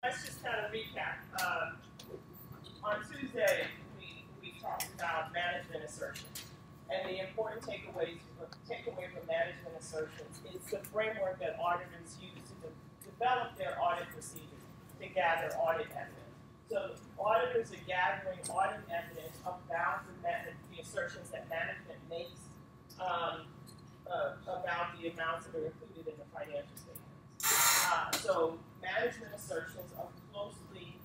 Let's just kind of recap. On Tuesday, we talked about management assertions. And the important takeaway from management assertions is the framework that auditors use to develop their audit procedures to gather audit evidence. So auditors are gathering audit evidence about the assertions that management makes about the amounts that are included in the financial statements. So management assertions are closely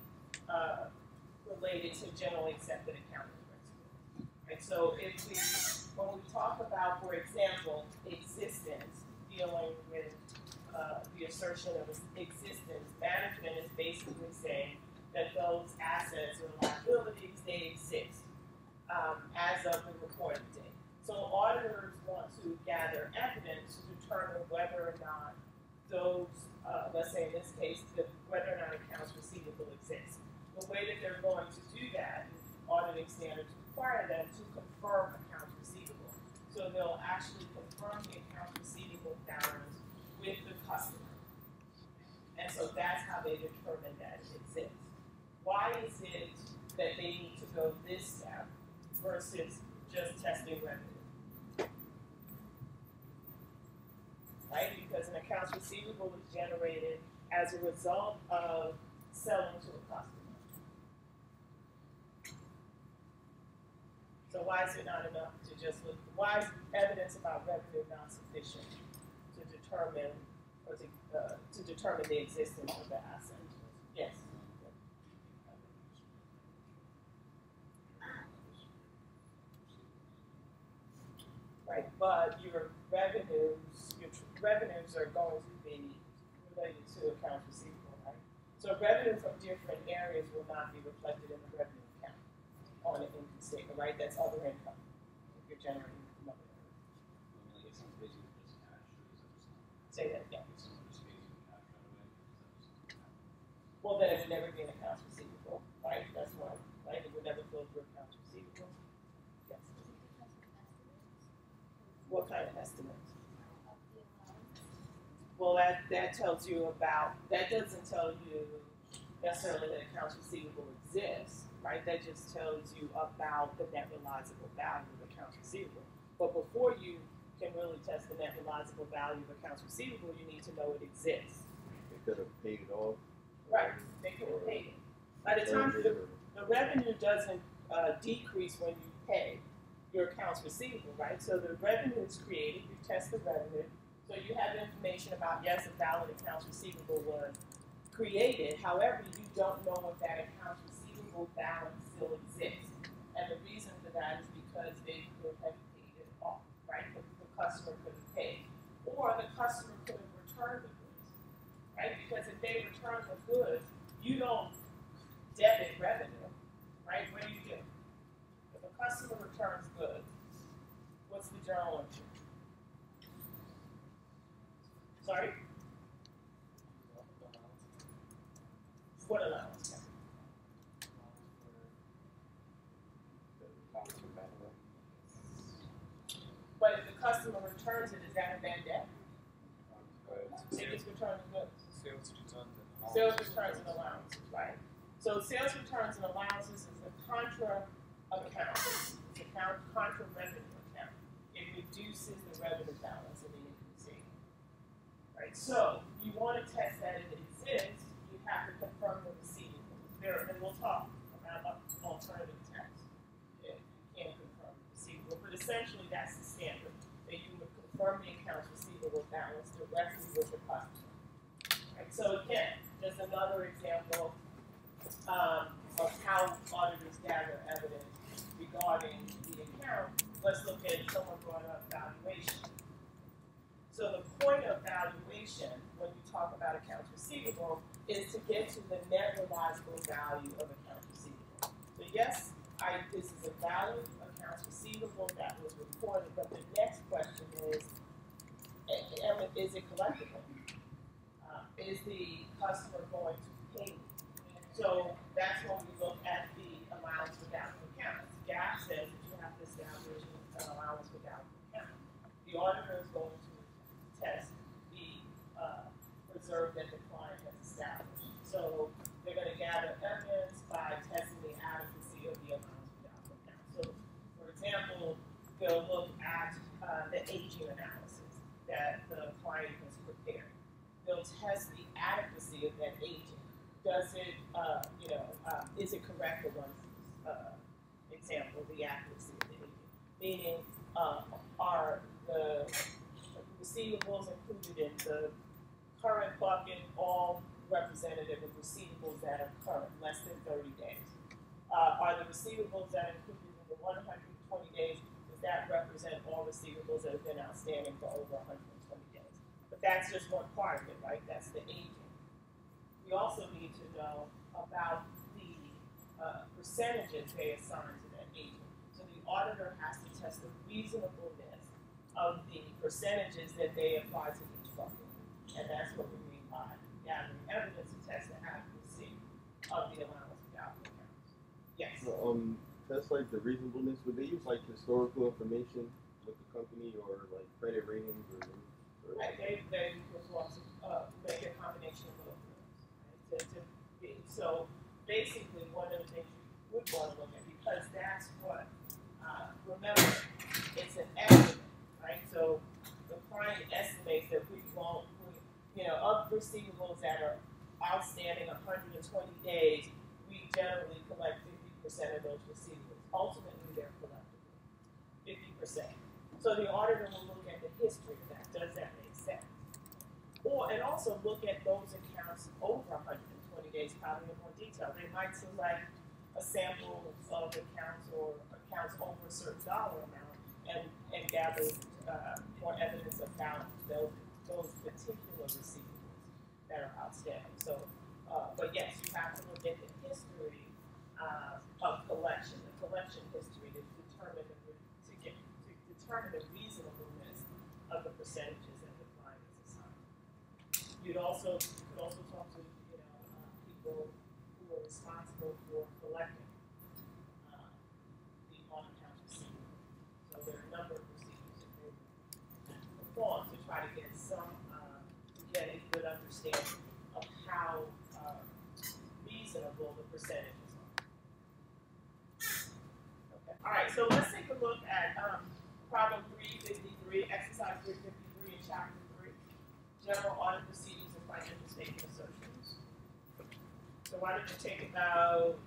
related to generally accepted accounting principles. Right? So when we talk about, for example, existence, dealing with the assertion of existence, management is basically saying that those assets or liabilities, they exist as of the reporting date. So auditors want to gather evidence to determine whether or not those, let's say in this case, whether or not accounts receivable exists. The way that they're going to do that, auditing standards require them to confirm accounts receivable. So they'll actually confirm the accounts receivable balance with the customer. And so that's how they determine that it exists. Why is it that they need to go this step versus just testing revenue? Right? Because an accounts receivable is generated as a result of selling to a customer. So why is it not enough to just look? Why is evidence about revenue not sufficient to determine or to determine the existence of the asset? Yes. Right, but your revenues are going to be related to accounts receivable, right? So revenue from different areas will not be reflected in the revenue account on an income statement, right? That's other income if you're generating from other areas. Say that again. Well, then it would never be an accounts receivable, right? That's why, right? It would never flow through accounts receivable. Yes. What kind of estimates? Well, that tells you about, that doesn't tell you necessarily that accounts receivable exists, right? That just tells you about the net realizable value of accounts receivable. But before you can really test the net realizable value of accounts receivable, you need to know it exists. They could have paid it off. Right, they could have paid it. By the time the revenue doesn't decrease when you pay your accounts receivable, right? So the revenue is created, you test the revenue, so you have information about, yes, a valid accounts receivable was created. However, you don't know if that accounts receivable balance still exists. And the reason for that is because they could have paid it off, right? The customer could have paid. Or the customer could have returned the goods, right? Because if they return the goods, you don't debit revenue, right? What do you do? If a customer returns goods, what's the journal entry? Sorry? What allowance? But if the customer returns it, is that a bad debt? It just returns goods. Sales returns and allowances, right? So sales returns and allowances is a contra account. It's a contra revenue account. It reduces the revenue balance in the income statement. Right? So you want to test that it exists, you have to confirm the receivable. And we'll talk about alternative tests if you can't confirm the receivable. But essentially that's the standard, that you would confirm the accounts receivable balance directly with the customer. Right? So again, just another example of how auditors gather evidence regarding the account. Let's look at, someone brought up valuation. So the point of valuation, when you talk about accounts receivable, is to get to the net realizable value of accounts receivable. So yes, this is a valid accounts receivable that was reported, but the next question is it collectible? Is the customer going to pay? So that's when we look at the allowance for doubtful accounts. GAAP says that you have to establish an allowance for doubtful accounts. The auditor is going to test the reserve that the client has established. So they'll look at the aging analysis that the client has prepared. They'll test the adequacy of that aging. Does it, is it correct for one example, the accuracy of the aging? Meaning, are the receivables included in the current bucket all representative of receivables that are current, less than 30 days? Are the receivables that are included in the 120 days, does that represent all receivables that have been outstanding for over 120 days? But that's just one part of it, right? That's the aging. We also need to know about the percentages they assign to that aging. So the auditor has to test the reasonableness of the percentages that they apply to each bucket. And that's what we mean by gathering evidence to test the adequacy of the allowance of doubtful accounts. Yes? That's like the reasonableness. Would they use like historical information with the company or like credit ratings or right, they would want to make a combination of both of those. Right? So basically one of the things you would want to look at, because that's what, remember, it's an estimate, right? So the client estimates that we won't, of receivables that are outstanding 120 days, we generally collect 50% of those receivables. Ultimately, they're collectible, 50%. So the auditor will look at the history of that. Does that make sense? And also look at those accounts over 120 days, probably in more detail. They might select a sample of accounts or accounts over a certain dollar amount and gather more evidence about those particular receivables that are outstanding. So, but yes, you have to look at the history of collection, the collection history, to determine the reasonableness of the percentages that the client is assigned. You could also talk to people who are responsible for collecting the on-account receivable. So there are a number of procedures that they perform to try to get get a good understanding of how reasonable the percentages are. Okay. All right. So let's take a look at problem 353, exercise 353 in chapter 3, general audit procedures and financial statement assertions. So why don't you take about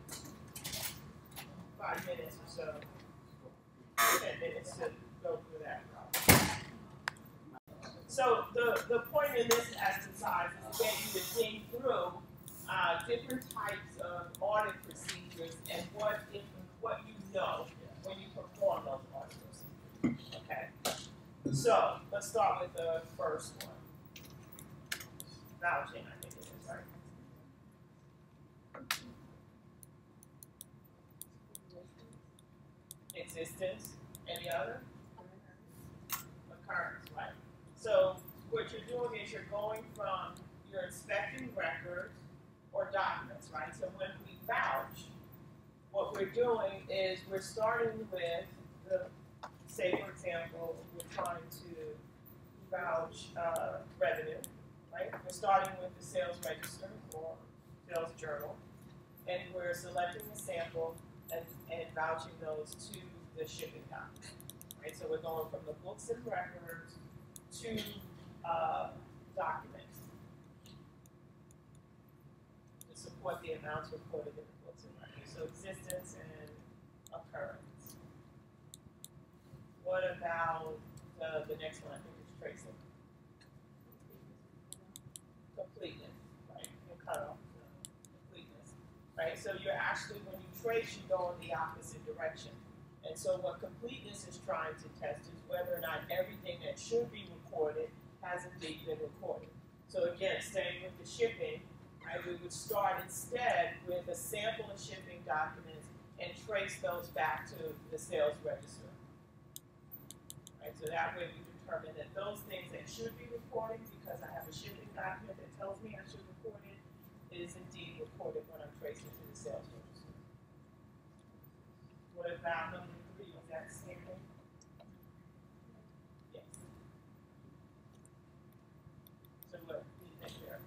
5 minutes or so, 10 minutes to go through that problem. So the point in this exercise is to get you to think through different types of audit procedures and what you know when you perform those audit procedures. Okay. So let's start with the first one. Vouching, I think it is, right? Existence. Any other? Occurrence, right? So what you're doing is you're going from, you're inspecting records or documents, right? So when we vouch, what we're doing is we're starting with say for example, we're trying to vouch revenue, right? We're starting with the sales register or sales journal, and we're selecting a sample and vouching those to the shipping document, right? So we're going from the books and records to documents to support the amounts reported in the books and records. So existence and occurrence. What about the next one? I think it's tracing. Completeness, right? And cut off completeness, right? So you're actually, when you trace, you go in the opposite direction. And so what completeness is trying to test is whether or not everything that should be recorded has indeed been recorded. So again, staying with the shipping, right, we would start instead with a sample of shipping documents and trace those back to the sales register. Right, so that way we determine that those things that should be recorded, because I have a shipping document that tells me I should record it, is indeed recorded when I'm tracing to the sales register. What about number 3? Was that the same thing? Yes. So what do you think there?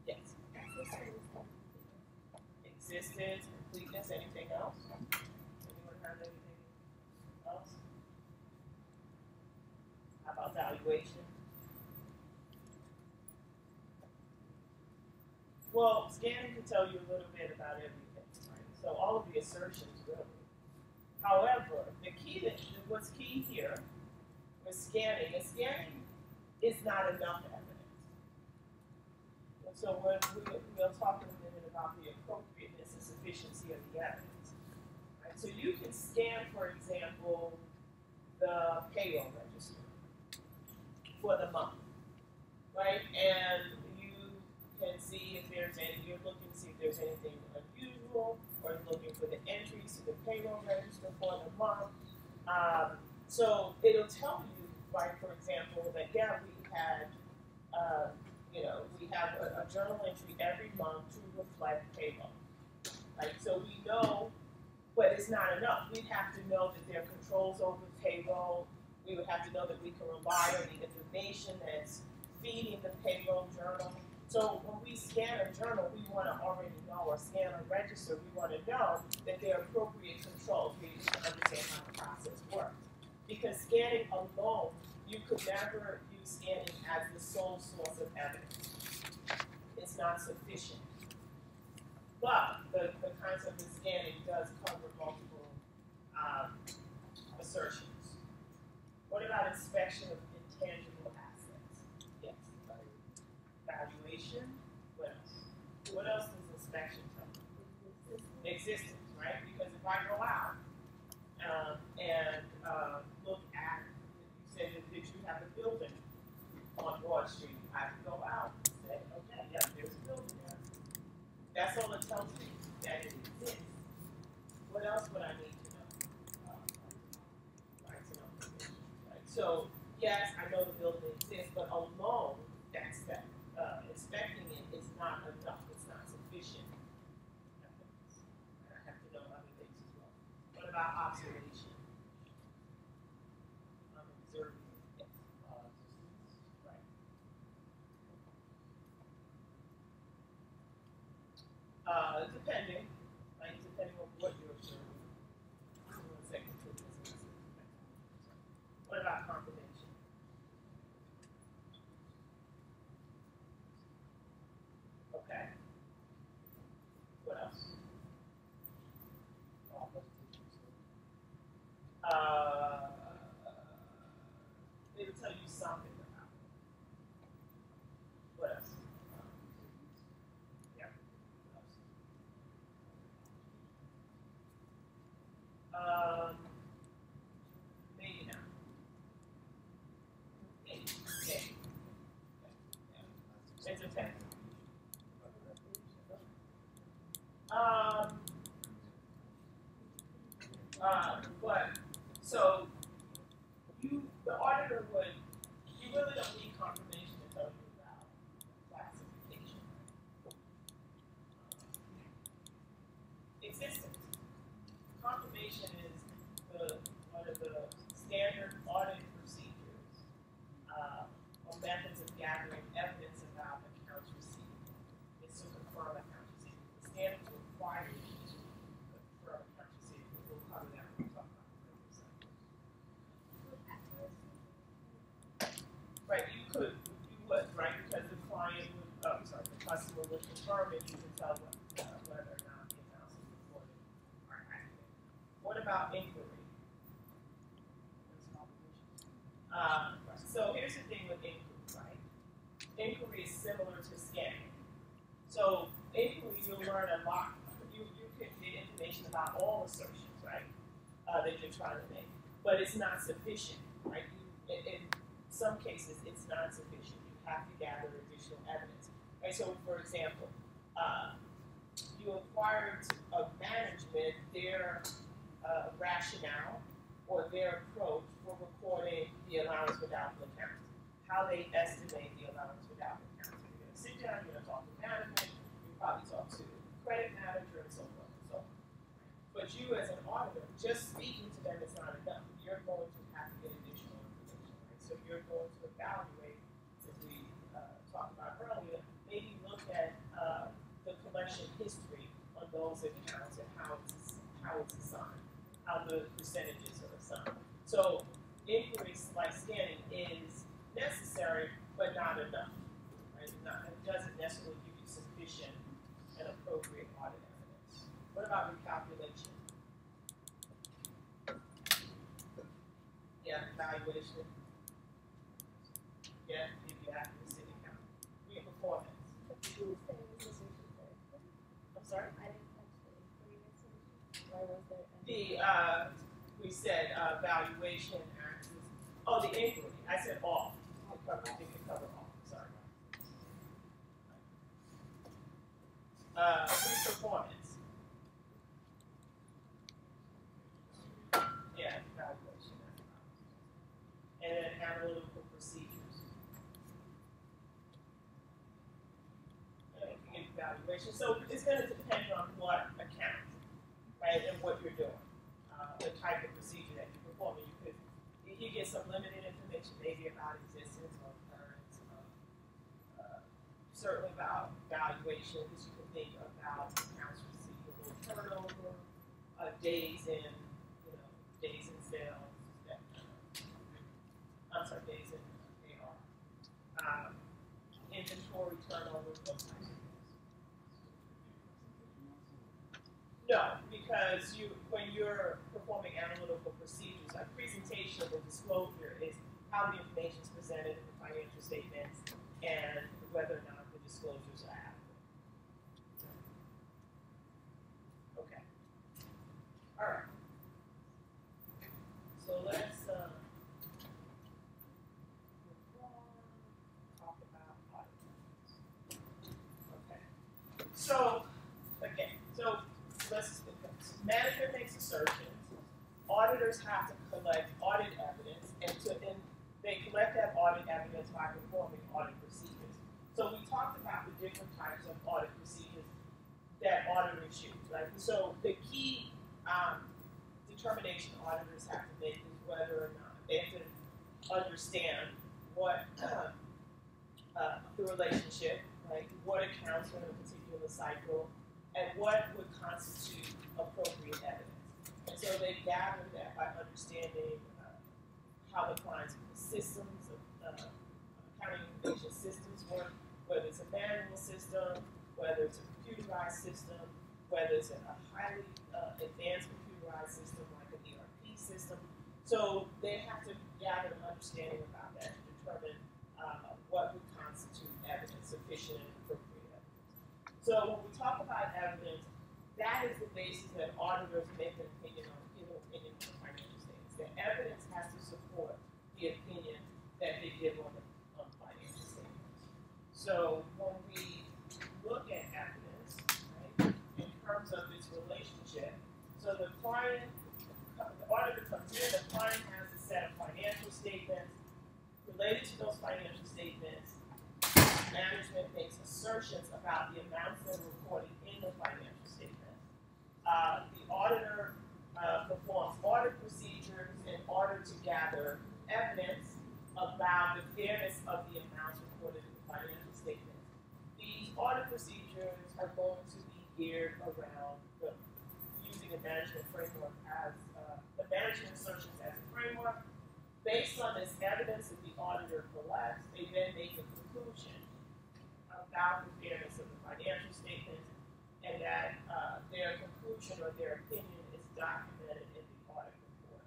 Yes. Existence, completeness, anything else? Anyone have anything evaluation. Well, scanning can tell you a little bit about everything, right? So all of the assertions, really. However, what's key here with scanning is not enough evidence. And so we'll talk in a minute about the appropriateness and sufficiency of the evidence. Right? So you can scan, for example, the payroll register for the month, right? And you can see if there's you're looking to see if there's anything unusual, or looking for the entries to the payroll register for the month. So it'll tell you, like, for example, that yeah, we had, we have a journal entry every month to reflect payroll. Right? So we know, but it's not enough. We'd have to know that there are controls over payroll. We would have to know that we can rely on the information that's feeding the payroll journal. So when we scan a journal, we want to already know, or scan a register, we want to know that there are appropriate controls. We need to understand how the process works. Because scanning alone, you could never use scanning as the sole source of evidence. It's not sufficient. But the concept of scanning does cover multiple assertions. What about inspection of intangible assets? Yes. Valuation. What else? What else does inspection tell you? Existence, right? Because if I go out and look at, you said that you have a building on Broad Street, I can go out and say, okay, yep, there's a building there. That's all it tells me, that it exists. What else would I need to know? Right, to know information, right? So, yes, I know the building exists, but alone, that's that. Inspecting it is not enough. It's not sufficient. I have to know other things as well. What about observation? I'm observing. Yes. Right. Depending, right? Depending on what you're observing. What about confirmation? Okay. What else? They will tell you something about it. What else? Yeah. What else? Maybe not. Maybe. Yeah. It's a 10. But so the auditor you really don't need confirmation to tell you about classification. Existence. Confirmation is one of the standard audit procedures or methods of gathering evidence about accounts receivable. It's to confirm accounts receivable. The standards require you to confirm accounts receivable. We'll cover that when we talk about the revenue cycle. Right, you would, right? Because the client would, the customer would confirm it, you can tell whether or not the amounts reported are accurate. What about inquiry? So here's the thing with inquiry, right? Inquiry is similar to scanning. So inquiry, you'll learn a lot. You can get information about all assertions, right? That you're trying to make, but it's not sufficient, right? In some cases, it's not sufficient. You have to gather additional evidence, right? So, for example, you acquire of management their rationale or their approach for recording the allowance for doubtful accounts, how they estimate the allowance for doubtful accounts. You're going to sit down, you're going to talk to management, you probably talk to the credit manager, and so forth and so on. But you, as an auditor, just speaking to them is not enough. You're going to have to get additional information, right? So you're going to evaluate, as we talked about earlier, maybe look at the collection history on those accounts and how it's assigned, how the percentages are assigned. So inquiries like scanning is necessary, but not enough. Right? It doesn't necessarily give you sufficient and appropriate audit evidence. What about recalculation? Yeah, evaluation. Yeah, give you accuracy and account. Performance. I'm sorry? I didn't catch the inquiry resolution. Why was there we said valuation, accuracy. Oh, the inquiry. I said all. It didn't cover all. Sorry. Performance. Yeah, evaluation. And then analytical procedures. Evaluation. So it's going to depend on what account, right, and what you're doing, the type of procedure that you're performing. You get some limited information, maybe about existence or occurrence, certainly about valuation, because you can think about accounts receivable turnover, days in sales, days in AR, inventory turnover, those types of things. No, because when you're performing analytical procedures, a presentation or disclosure is how the information is presented in the financial statements and whether or not the disclosures are adequate. Okay. All right. So let's talk about audit. Okay. So management makes assertions. Auditors have to collect audit evidence, and they collect that audit evidence by performing audit procedures. So we talked about the different types of audit procedures that auditors use, right? So the key determination auditors have to make is whether or not they have to understand what the relationship, like what accounts are in a particular cycle, and what would constitute appropriate evidence. And so they gather that by understanding how the client's systems, accounting information systems work, whether it's a manual system, whether it's a computerized system, whether it's a highly advanced computerized system like an ERP system. So they have to gather an understanding about that to determine what would constitute evidence, sufficient and appropriate evidence. So when we talk about evidence, that is the basis that auditors make an opinion on, give an opinion on the financial statements. The evidence has to support the opinion that they give on the financial statements. So when we look at evidence, right, in terms of its relationship, so the auditor comes in, the client has a set of financial statements. Related to those financial statements, management makes assertions about the amounts that are recorded in the financial statements. The auditor performs audit procedures in order to gather evidence about the fairness of the amounts recorded in the financial statements. These audit procedures are going to be geared around using a management framework as the management assertions as a framework. Based on this evidence that the auditor collects, they then make a conclusion about the fairness of the financial statements, and that their conclusion or their opinion is documented in the audit report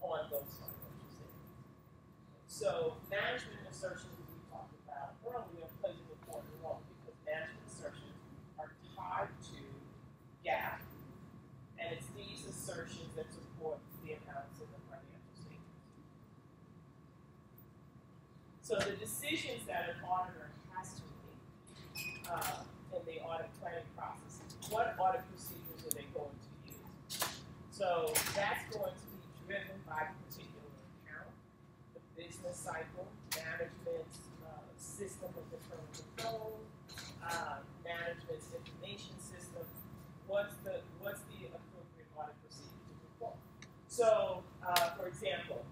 on those financial statements. So management assertions we talked about earlier plays an important role because management assertions are tied to GAAP, and it's these assertions that support the amounts in the financial statements. So the decisions that an auditor has to make in the audit planning process, what audit procedures are they going to use? So that's going to be driven by the particular account, the business cycle, management's system of internal control, management's information system. What's the appropriate audit procedure to perform? So, for example,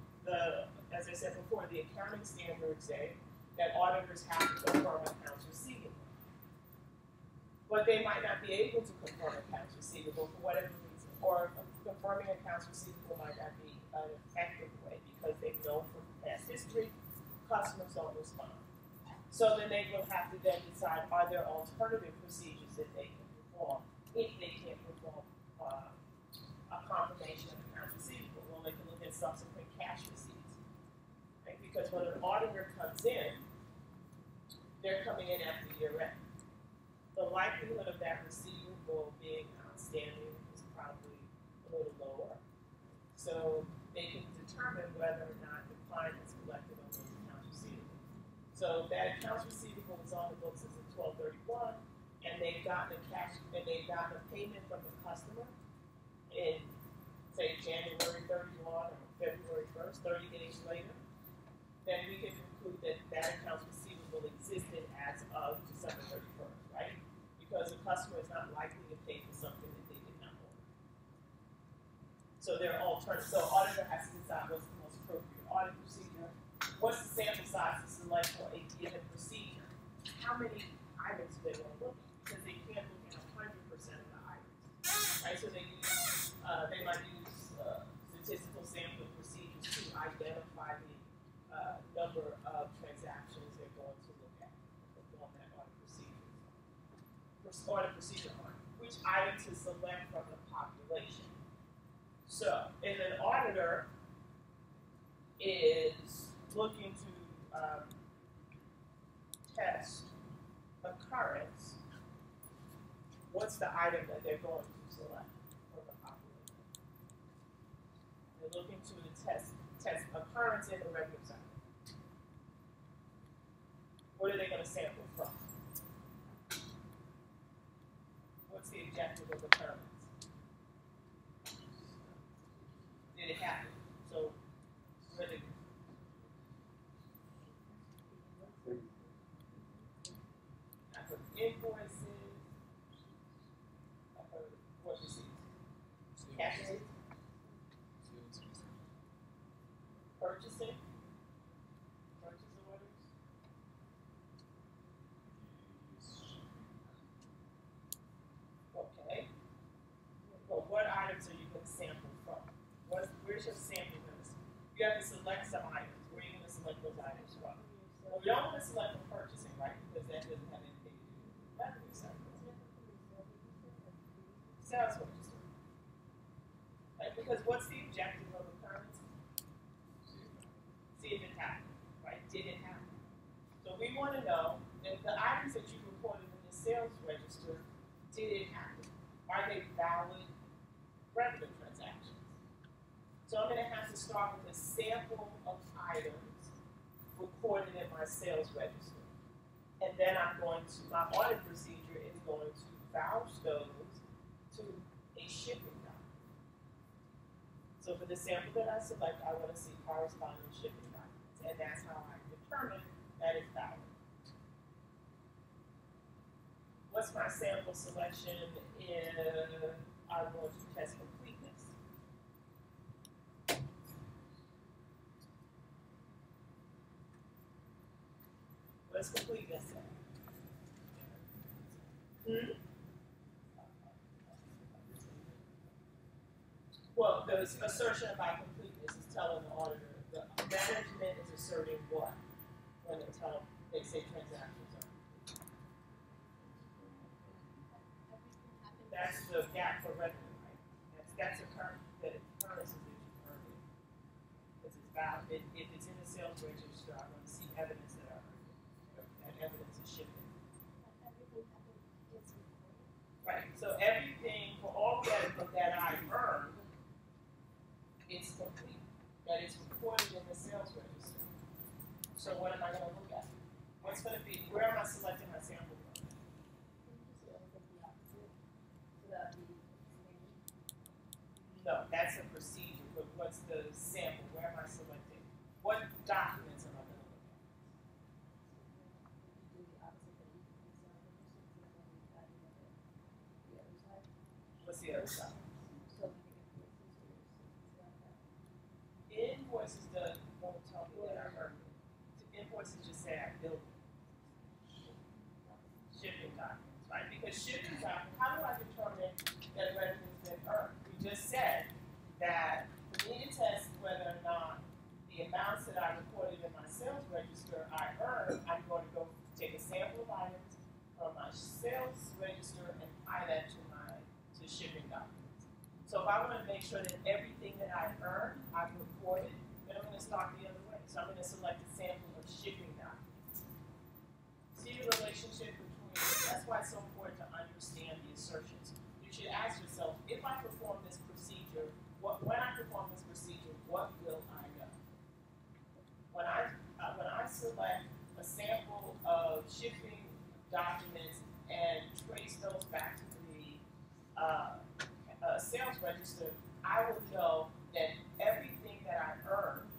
as I said before, the accounting standards say that auditors have to confirm accounts receivable. But they might not be able to confirm accounts receivable for whatever reason, or confirming accounts receivable might not be an effective way because they know from past history customers don't respond. So then they will have to then decide, are there alternative procedures that they can perform if they can't perform a confirmation of accounts receivable? Well, they can look at subsequent cash receipts. Right? Because when an auditor comes in, they're coming in after year end. The likelihood of that receivable being outstanding is probably a little lower. So they can determine whether or not the client has collected on those accounts receivable. So that accounts receivable is on the books as of 12/31, and they've gotten a payment from the customer in, say, January 31 or February 1st, 30 days later, then we can conclude that that accounts receivable existed as of December 31st, right? Because the customer is not likely to pay for something that they did not order. So there are alternatives. So auditor has to decide what's the most appropriate audit procedure. What's the sample size to select for a given procedure? How many items do they want to look at? Because they can't look at 100% of the items, right? So they might use statistical sampling procedures to identify the number of transactions they're going to look at on that audit procedure on which item to select from the population. So, if an auditor is looking to test occurrence, what's the item that they're going to select from the population? They're looking to test occurrence in the revenue cycle. What are they going to sample from? What's the objective of occurrence? Did it happen? So, where did I've heard invoices. I've heard what receipts? Cash receipts? Purchasing? Purchase orders? Okay. Well, what items are you going to sample from? Where's your sample going to? You have to select some items. Where are you going to select those items from? Well, we don't want to select from purchasing, right? Because that doesn't have anything to do with revenue cycle. Sales register. Right? Because what's the objective of occurrence? See if it happened, right? Did it happen? So we want to know that the items that you reported in the sales register, did it happen? Are they valid revenue transactions? So I'm going to have to start with a sample of items recorded in my sales register. And then my audit procedure is going to vouch those to a shipping document. So for the sample that I select, I want to see corresponding shipping documents. And that's how I determine that it's valid. What's my sample selection if I'm going to test completeness? What's completeness say? Well, the assertion about completeness is telling the auditor, the management is asserting what when they say transactions are complete. That's the gap for revenue, right? That's a current, that occurrence is that you earned it. Because it's valid. If it's in the sales register, I want to see evidence that I earned it. That evidence is shifted. Everything happened is recorded. Right. So everything, for all that I earned, it's complete. That is recorded in the sales register. So what am I going to look at? What's going to be, where am I selecting my sample from? No, that's a procedure, but what's the sample? Where am I selecting? What documents am I going to look at? What's the other side? Invoices won't tell me that I earned it. Invoices just say I billed it. Shipping documents, right? Because shipping documents, how do I determine that revenue's been earned? We just said that for me to test whether or not the amounts that I reported in my sales register sales register and tie that to shipping documents. So if I want to make sure that everything that I earn, I've reported, then I'm going to start the other way. So I'm going to select a sample of shipping documents. See the relationship between, that's why it's so important to understand the assertions. You should ask yourself, if I perform this procedure, when I perform this procedure, what will I know? When I select a sample of shipping documents and trace those back to the sales register, I will know that everything that I earned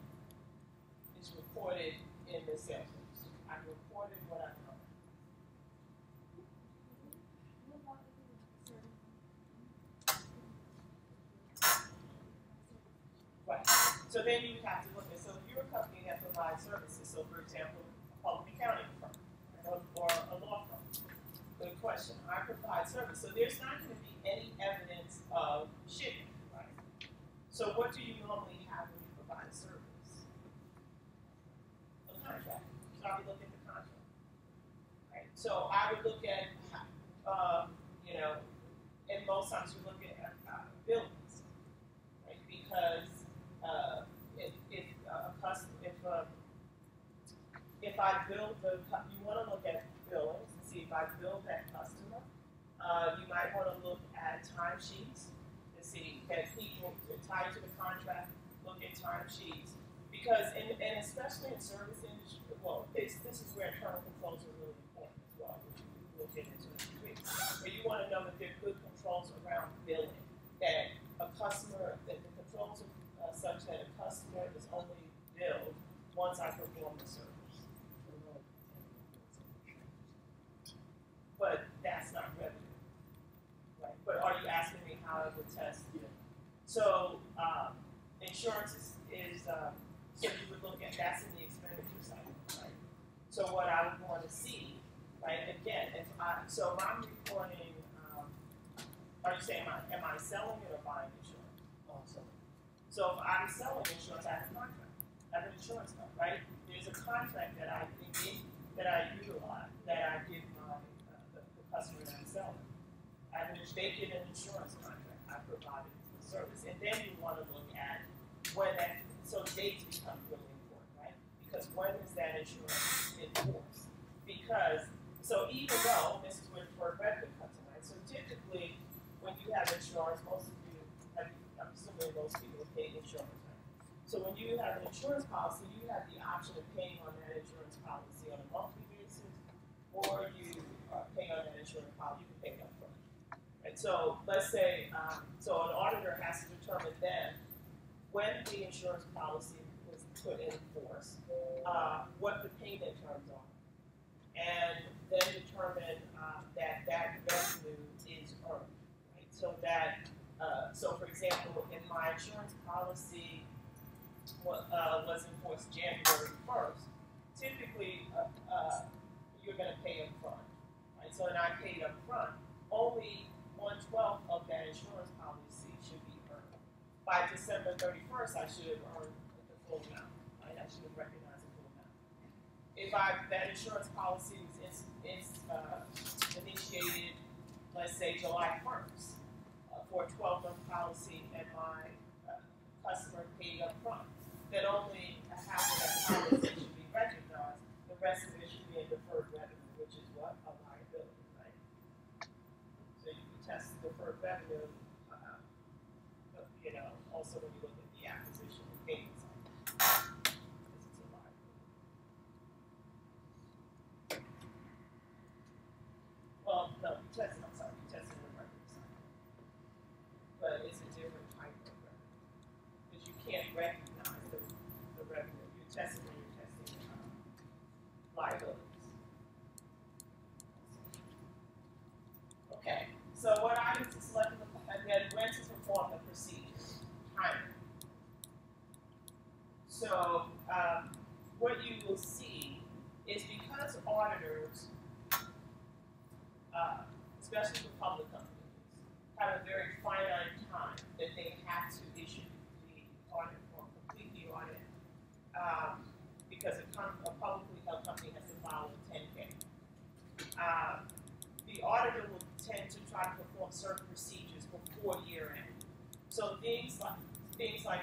is recorded in the sales register. I reported what I earned. Right. So then you have to look at, so if you're a company that provides services, so for example, a public accounting firm or a law firm, good question. I provide service. So there's not going to be any evidence of shipping, right? So what do you normally have when you provide a service? A contract. So I would look at the contract, right? So I would look at, and most times we look at billings, right? Because if I build you want to look at billings and see if I build that customer. You might want to look at timesheets to see that people tied to the contract look at timesheets because and especially in service industry, well, this is where internal controls are really important as well, which we'll get into in a few weeks. But you want to know that there are good controls around billing, that a customer, that the controls are such that a customer is only billed once I perform the service. But that's not revenue, right? But are you asking me how I would test? Yeah. So insurance is so you would look at that's in the expenditure cycle, right? So what I would want to see, right? Again, if I'm reporting, are you saying am I selling it or buying insurance? Oh, I'm selling. So if I'm selling insurance, I have a contract. I have an insurance contract, right? There's a contract that I utilize, that I give my customer that I'm selling. They get an insurance contract. I provided the service. And then you want to look at when that, so dates become really important, right? Because when is that insurance enforced? Because, so even though, this is where deferred revenue comes in, right? So typically, when you have insurance, most of you, I'm assuming most people are paying insurance, right? So when you have an insurance policy, you have the option of paying on that insurance policy on a monthly basis, or you pay on that insurance policy, you can pay it up front. Right? So let's say, so an auditor has to determine then when the insurance policy was put in force, what the payment terms are, and then determine that revenue is earned. Right? So that, so for example, if my insurance policy was enforced January 1st, typically you're going to pay up front. Right? So when I paid up front, only 1/12 of that insurance policy should be earned. By December 31st, I should have earned the full amount. Right? I should have recognized the full amount. If that insurance policy is initiated, let's say July 1st, for a 12-month policy, and my customer paid up front, then only a half of that policy should be recognized. The rest of it should be in deferred revenue, which is what? A liability, right? So you can test deferred revenue, also when you look at the acquisition and payment cycle, because it's a liability. Well, no, you test it, I'm sorry, you test it in the revenue cycle. But it's a different type of revenue. Because you can't recognize the revenue. You're testing when you're testing liabilities. Okay, so what I need to select, and then when to perform the procedure. Timing. So what you will see is because auditors, especially for public companies, have a very finite time that they have to issue the audit or complete the audit, because a publicly held company has to file a 10-K. the auditor will tend to try to perform certain procedures before year end. So things like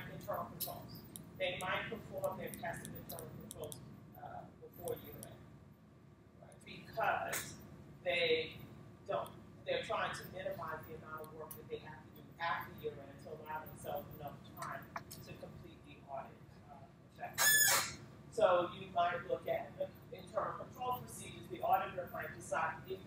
internal controls. They might perform their test of internal controls before year end, right? Because they're trying to minimize the amount of work that they have to do after year end to allow themselves enough time to complete the audit effectively. So you might look at internal control procedures. The auditor might decide if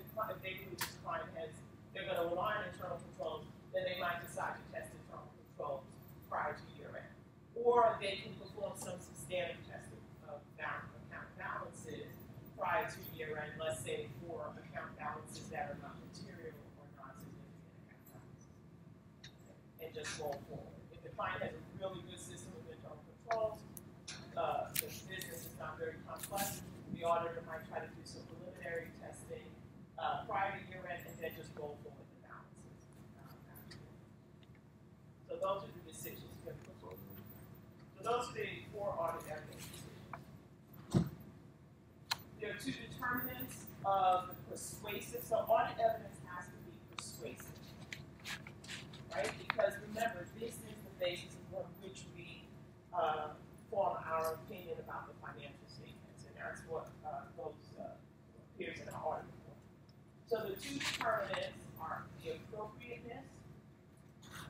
they believe this client they're going to rely on internal controls, then they might decide to test internal controls prior to year end. Or they can perform some substantive testing of account balances prior to year end, let's say for account balances that are not material or non-significant account balances. And just roll forward. If the client has a really good system of internal controls, the business is not very complex, the auditor might try to do some preliminary testing prior to year end and then just roll forward the balances. So those are the decisions. So those are the 4 audit evidence decisions. There are 2 determinants of the persuasive. So audit evidence has to be persuasive, right? Because remember, this is the basis upon which we form our opinion about the financial statements, and that's what appears in our audit report. So the 2 determinants are the appropriateness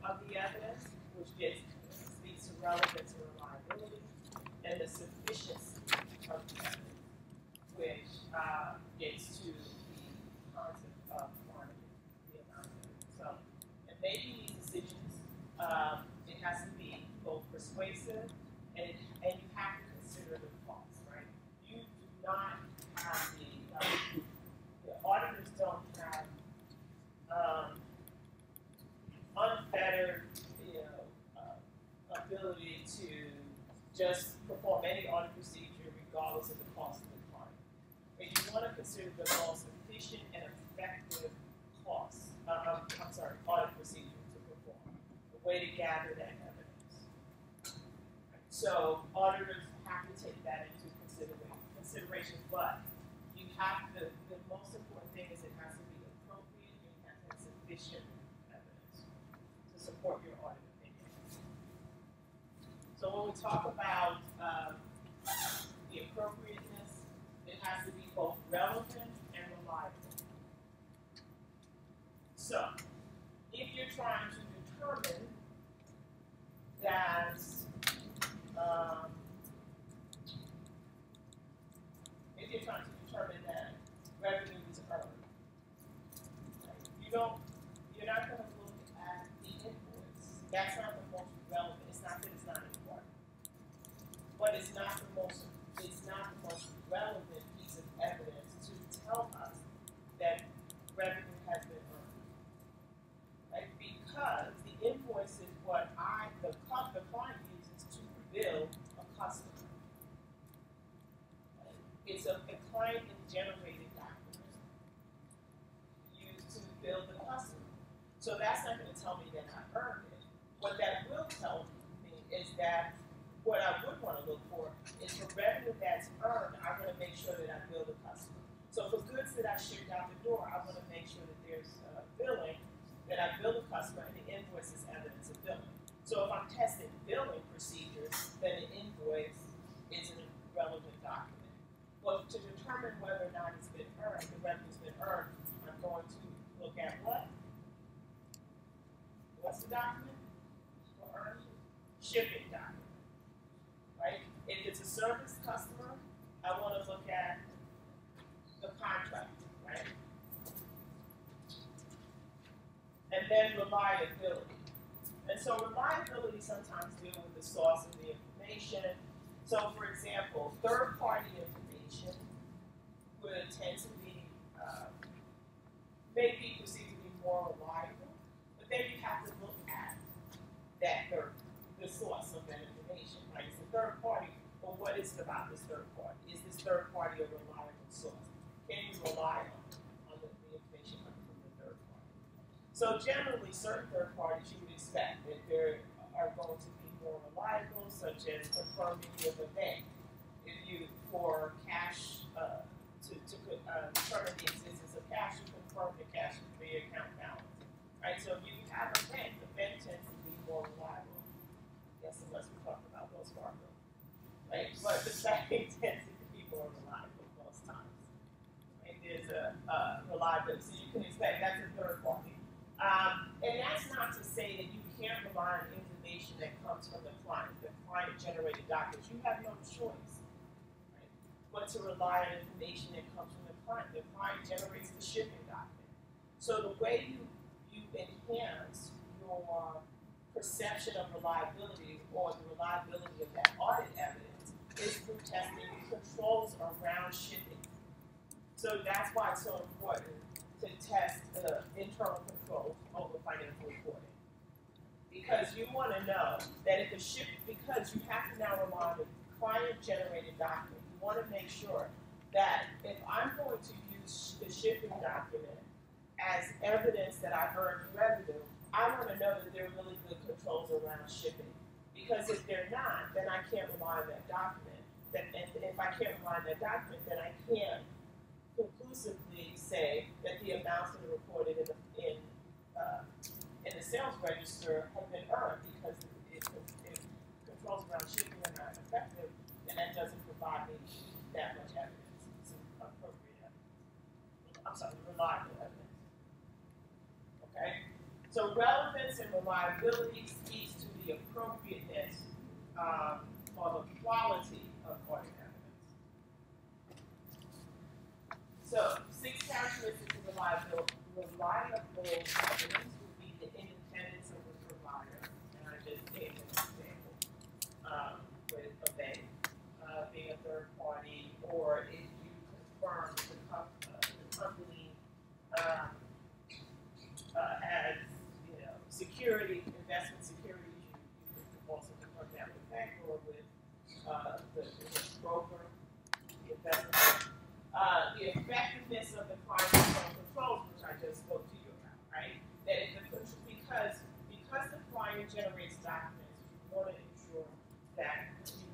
of the evidence, which speaks to relevance and reliability, and the sufficiency of the evidence, which gets to the concept of quantity, the amount of evidence. So, in making these decisions, it has to be both persuasive and you have to consider the cost, right? You do not have the auditors don't have unfettered, ability to just perform any audit procedure regardless of the cost of the client. And you want to consider the most efficient and effective audit procedure to perform, the way to gather that evidence. So auditors have to take that into consideration, but you have to, the most important thing is it has to be appropriate and it has to have sufficient evidence to support your audit opinion. So when we talk about the appropriateness, it has to be both relevant and reliable. So if you're trying to determine that revenue is earned, right? You're not going to look at the invoice. That's not the most relevant. It's not that it's not important, but it's not the most relevant piece of evidence to tell us that revenue has been earned, right? Because the invoice is what the client uses to bill a customer. Right? It's a client-generated document used to bill the customer. So that's not going to tell me that I earned it. What that will tell me is that what I would want to look for is for revenue that's earned, I'm going to make sure that I bill the customer. So for goods that I shipped out the door, I want to make sure that there's billing, that I bill the customer, and the invoice is evidence of billing. So if I'm testing billing procedures, then the invoice is a relevant document. Well, to determine whether or not it's been earned, the revenue's been earned, I'm going to look at what? What's the document for earned? Shipping document, right? If it's a service customer, I want to look at the contract, right? And then reliability. And so reliability sometimes deals with the source of the information. So for example, third-party information would tend to be, may be perceived to be more reliable, but then you have to look at that the source of that information, right? It's a third party, but what is it about this third party? Is this third party a reliable source? Can you rely on the information coming from the third party? So generally, certain third parties you would expect that they are going to be more reliable, such as confirming with a bank. If you, for cash, to determine the existence of cash, you confirm the So if you have a bank, the bank tends to be more reliable. Yes, unless we talk about Wells Fargo. Right? But the bank tends to be more reliable most times. Right? There's a reliability. So you can expect that's a third party. And that's not to say that you can't rely on information that comes from the client-generated documents. You have no choice, right, but to rely on information that comes from the client. The client generates the shipping document. So the way you enhance your perception of reliability or the reliability of that audit evidence is through testing controls around shipping. So that's why it's so important to test the internal controls over financial reporting. Because you want to know that if the because you have to now rely on the client-generated document, you want to make sure that if I'm going to use the shipping document as evidence that I earned revenue, I want to know that there are really good controls around shipping. Because if they're not, then I can't rely on that document. And if I can't rely on that document, then I can't conclusively say that the amounts that are reported in the sales register have been earned, because if controls around shipping are not effective, then that doesn't provide me that much evidence. It's appropriate evidence. I'm sorry, reliable evidence. Okay? So relevance and reliability speaks to the appropriateness or the quality of audit evidence. So 6 characteristics of reliable evidence would be the independence of the provider, and I just gave an example with a bank being a third party, or if you confirm the company has security, investment securities, you can also confirm that with the bank or with the broker, the investment. The effectiveness of the client's internal controls, which I just spoke to you about, right? That if because the client generates documents, you want to ensure that you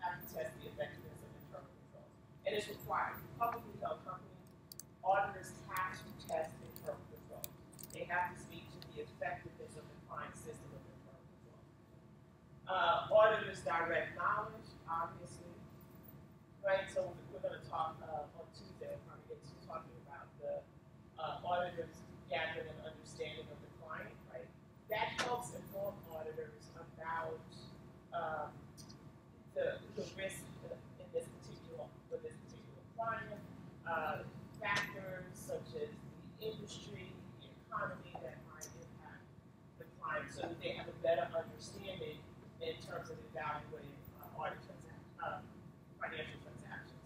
have to test the effectiveness of internal controls. And it's required. Publicly held companies, auditors have to test internal controls. They have to speak to the effectiveness of the client's system of internal controls. Auditors' direct knowledge, obviously. Right, so we're going to talk on Tuesday. We'll probably get to talking about the auditors gathering an understanding of the client. Right, that helps inform auditors about the risk in this particular client, factors such as the industry, the economy that might impact the client, so that they have a better understanding in terms of evaluating audit transactions, financial transactions.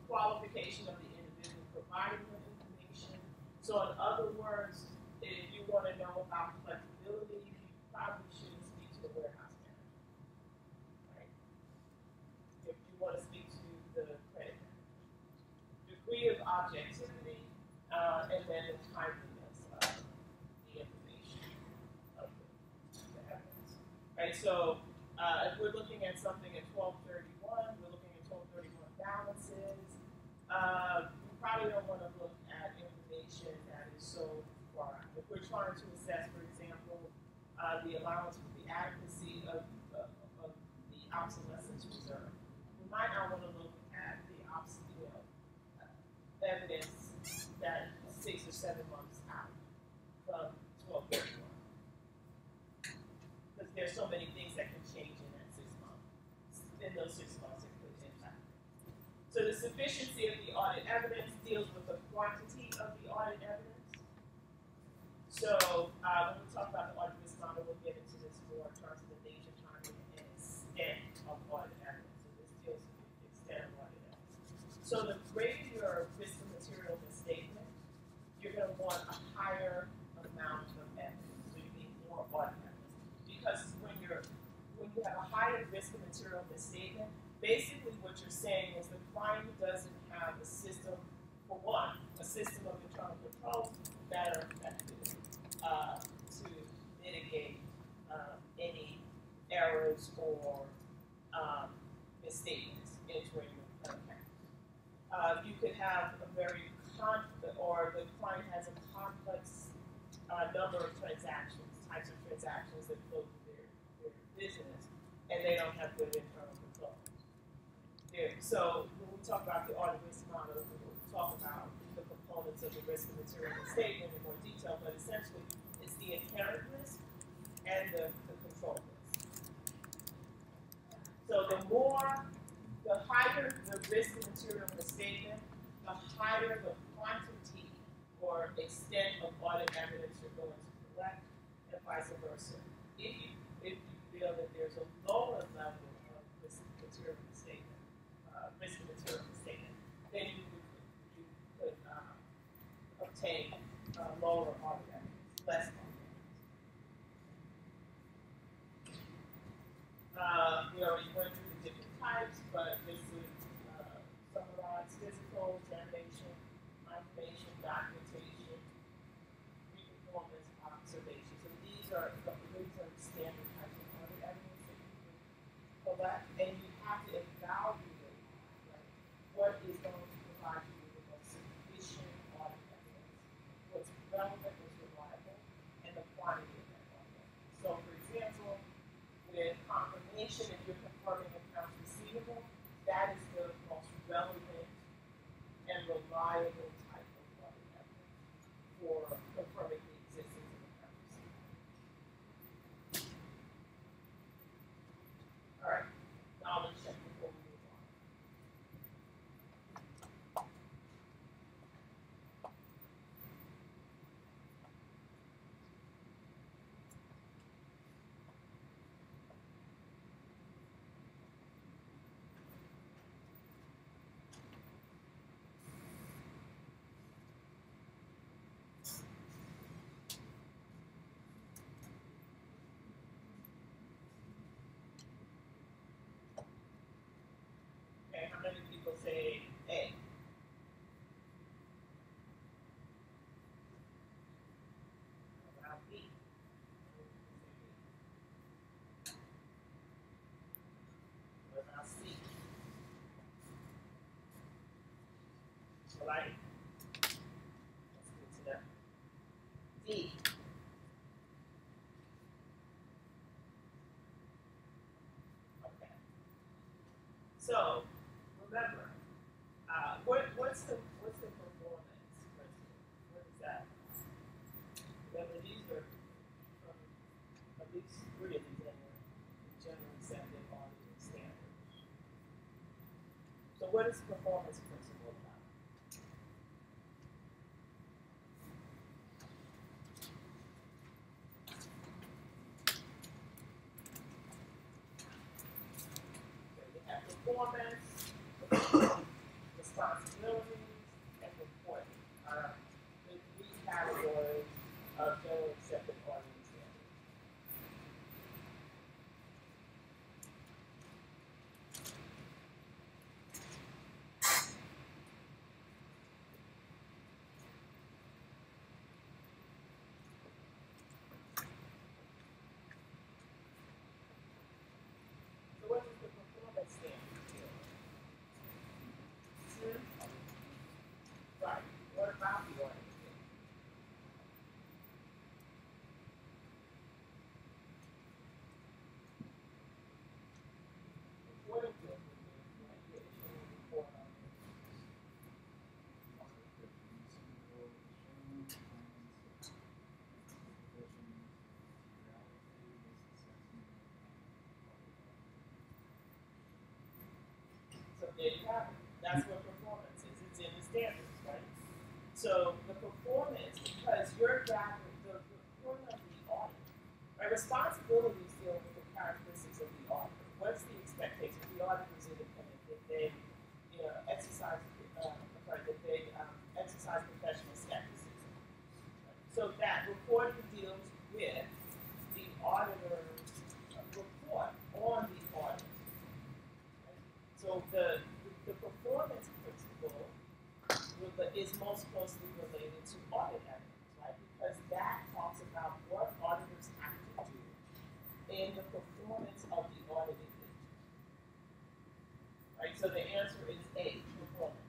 Qualification of the individual providing the information. So in other words, if you want to know about flexibility, you probably shouldn't speak to the warehouse manager. Right? If you want to speak to the credit manager. Degree of objectivity, and then the timeliness of the information of the evidence. Right? So if we're looking at something at 1231, we're looking at 1231 balances. We probably don't want to look at information that is so far. If we're trying to assess, for example, the allowance for the adequacy of the obsolescence reserve, we might not want to look at the evidence that 6 or 7 months out from 1231. Because there's so many things that can change in that 6 months. In those 6 months, it could impact. So the sufficiency of the audit evidence deals with the quantity of the audit evidence. So when we talk about the audit risk model, we'll get into this more in terms of the nature, timing, and extent of audit evidence. So this deals with the extent of audit evidence. So the greater your risk and material misstatement, you're going to want a higher amount of evidence. So you need more audit evidence. Because when you have a higher risk and material misstatement, basically what you're saying is the client doesn't have a system, for one, a system of internal controls that are effective to mitigate any errors or misstatements entering the account. You could have a very or the client has a complex number of transactions, types of transactions that flow through their business, and they don't have good internal control. So when we talk about the audit risk model, we'll talk about the components of the risk and material statement in more detail, but essentially it's the inherent risk and the control risk. So the higher the risk and material in the statement, the higher the quantity or extent of audit evidence you're going to collect, and vice versa. If you feel that there's a lower level of risk and material in the statement, then you could obtain lower audit evidence, less audit evidence. We already went through the different types, but this is summarize physical, examination, confirmation, documentation, performance, observation. So these are standard types of audit evidence that you can collect, and you have to evaluate, right, what is going to provide you with the most sufficient audit evidence, what's relevant, what's reliable, and the quantity of that audit evidence. So, for example, with confirmation, if you're confirming accounts receivable, that is the most relevant and reliable type of audit evidence for confirming the existence of accounts receivable. All right, knowledge check before we move on. Okay, how many people say A? What about B? What about C? All right. That's good to know. D. Okay. So remember, what's the performance principle? What is that? Remember, these are from at least three of these anyway, generally accepted auditing standards. So what is performance principle about? So you have performance, responsibilities, and reporting are the three categories of generally accepted auditing standards. So what is the performance standard here? Right. What about the auditing standard? According to it, you might get a report on it. So there you have it. That's what performance is. It's in the standards, right? So the performance, because you're gathering the point of the audit, right? Responsibilities deal with the characteristics of the auditor. What's the expectation? The auditor is independent. That they, exercise professional skepticism. Right? So that reporting deals with the auditor's report on the audit. Right? So the performance principle is most closely related to audit evidence, right? Because that talks about what auditors have to do in the performance of the audited agent. Right? So the answer is A, performance.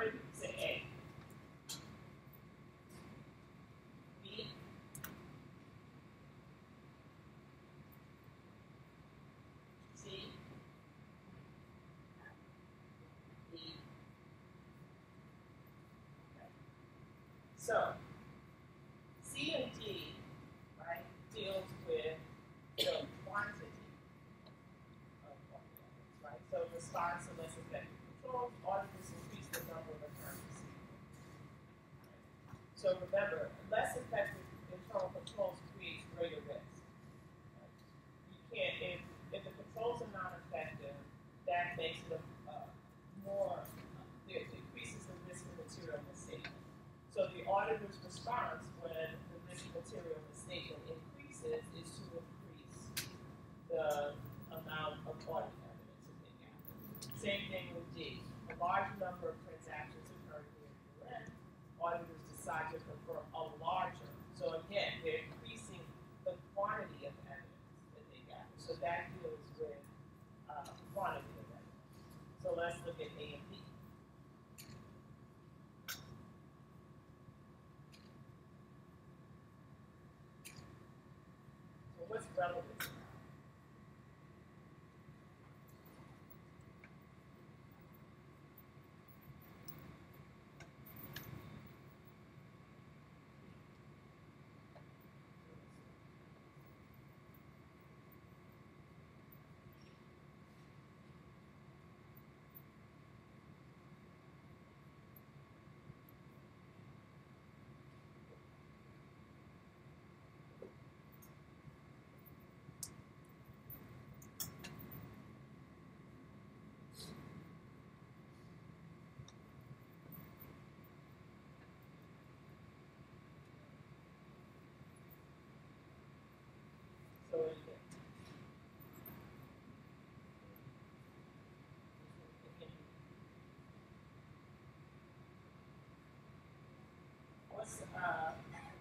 ready? Say A. B. C. E. Okay. So, C and D, right, deals with the quantity of evidence, right? So, response to less effective controls, auditors increase the number of returns received. So, remember, less effective internal controls creates greater risk. Right? You can't, if the controls are not effective, that makes it it increases the risk of material misstatement. So the auditor's response when the risk of material misstatement increases is to increase the amount of audit evidence that they gather. Same thing with D. A large number of transactions occurring near the end. Auditors decide to confirm a larger. So again, they're increasing the quantity of evidence that they gather. So that deals with quantity of evidence. So let's look at A and B. So what's relevant?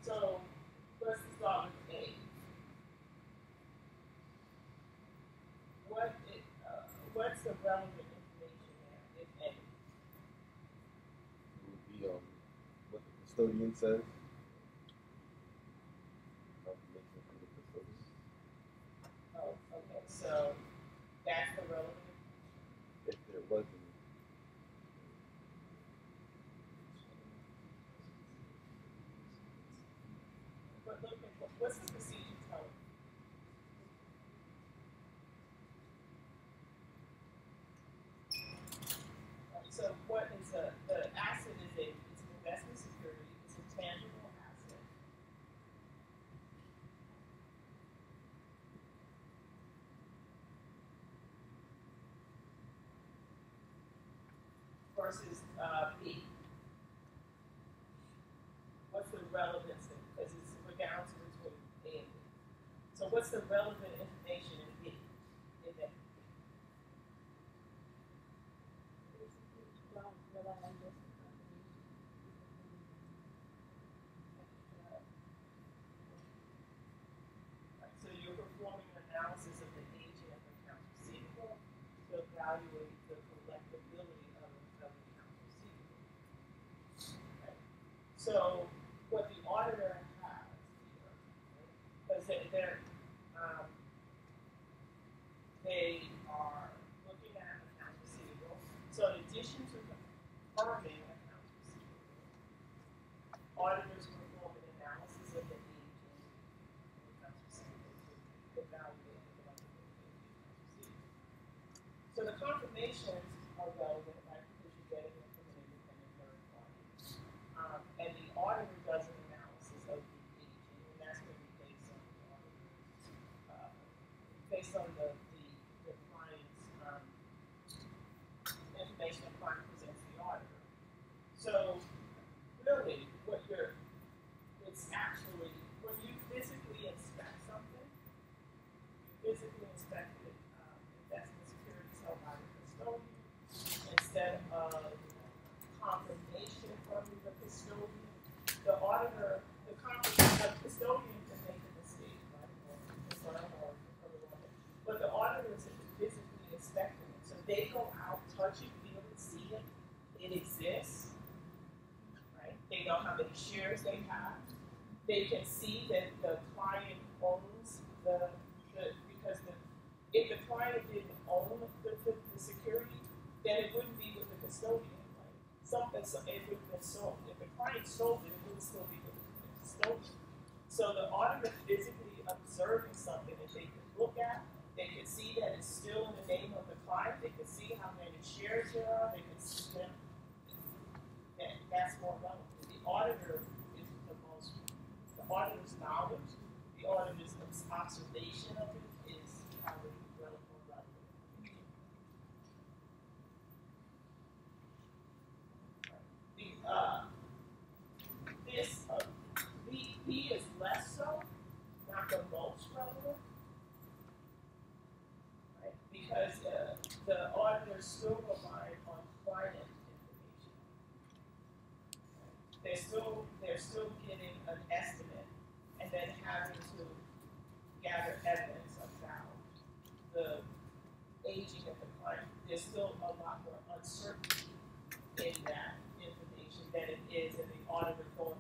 So so let's start with A. What's the relevant information there, if any? It would be what the custodian says. Information from the custodian. Oh, okay. So that's the relevant information. If there wasn't. But look at what's the procedure telling? So what is the asset it's an investment security, it's a tangible asset. Versus B. What's the relevance? Because we're down to between A and B. So what's the relevant information in B? In that? Right, so you're performing an analysis of the aging of accounts receivable to evaluate the collectability of accounts receivable. Okay. So what the auditor has here, because they are looking at accounts receivable. So in addition to confirming accounts receivable, auditors perform an analysis of the aging of accounts receivable to evaluate the collectability of the accounts receivable. So the confirmations are relevant, right, because you're getting it from an independent third party. And the auditor does an analysis of the aging, and that's going to be based on the auditor's, based on the client's information the client presents the auditor. So really, it's actually, when you physically inspect something, you physically inspect the investment securities held by the custodian instead of confirmation from the custodian. The auditor, the custodian can make a mistake, right? But the auditor is physically inspecting it. So they go out, touch it, feel it, see it, it exists, They know how many shares they have. They can see that the client owns if the client didn't own the security, then it wouldn't be with the custodian. Right? It would have been sold. If the client sold it, it wouldn't still be with the custodian. So the auditor physically observing something that they could look at, they could see that it's still in the name of the client, they could see how many shares there are, they could see them. That's more relevant. The auditor is the auditor's knowledge, the auditor's observation of it is probably relevant. B is less so, not the most relevant, right? Because the auditors still rely on client information. They're still getting an estimate and then having to gather evidence about the aging of the client. There's still a lot more uncertainty in that information than it is in the auditor going